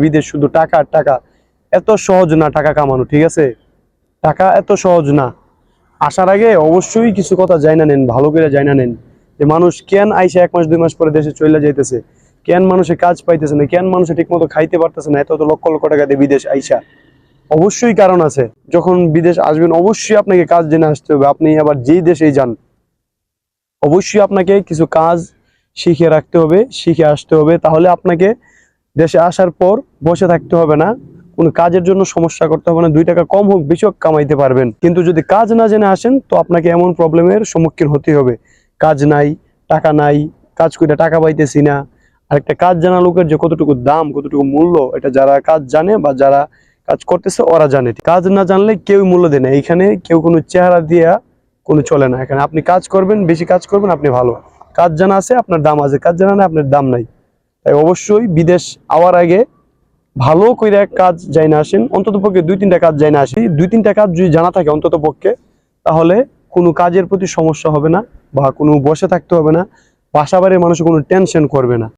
বিদেশ শুধু টাকা আর টাকা। এত সহজ না টাকা কামানো, ঠিক আছে? টাকা এত সহজ না। আসার আগে অবশ্যই কিছু কথা জানা নেন, ভালো করে জানা নেন যে মানুষ কেন আইসা 1 মাস 2 মাস পরে দেশে চলে যাইতেছে, কেন মানুষে কাজ পাইতেছে না, কেন মানুষে ঠিক মতো খাইতে পারতেছে না, এত লক্ষ লক্ষ টাকা দিয়ে বিদেশ আইসা। অবশ্যই কারণ আছে। যখন বিদেশ আসবেন অবশ্যই আপনাকে কাজ জেনে আসতে হবে। আপনি আবার যেই দেশেই যান অবশ্যই আপনাকে কিছু কাজ শিখে রাখতে হবে, শিখে আসতে হবে। তাহলে আপনাকে দেশে আসার পর বসে থাকতে হবে না, কোনো কাজের জন্য সমস্যা করতে হবে না। 2 টাকা কম হোক বেশি হোক কামাইতে পারবেন। কিন্তু যদি কাজ না জেনে আসেন তো আপনাকে এমন প্রবলেমের সম্মুখীন হতে হবে। কাজ নাই, টাকা নাই, কাজ করে টাকা পাইতেছি না। আর একটা কাজ জানা লোকের যে কতটুকু দাম, কতটুকু মূল্য, এটা যারা কাজ জানে বা যারা কাজ করতেছে ওরা জানে। কাজ না জানলে কেউ মূল্য দেয় না। এখানে কেউ কোনো চেহারা দিয়া কোনো চলে না। এখানে আপনি কাজ করবেন, বেশি কাজ করবেন, আপনি ভালো। কাজ জানা আছে আপনার দাম আছে, কাজ জানা না আপনার দাম নাই। তাই অবশ্যই বিদেশ আওয়ার আগে ভালো করে কাজ যাই না আসেন, অন্তত পক্ষে 2-3টা কাজ যাই না আসি। 2-3টা কাজ যদি জানা থাকে অন্তত পক্ষে, তাহলে কোনো কাজের প্রতি সমস্যা হবে না বা কোনো বসে থাকতে হবে না। বাসা বাড়ির মানুষ কোনো টেনশন করবে না।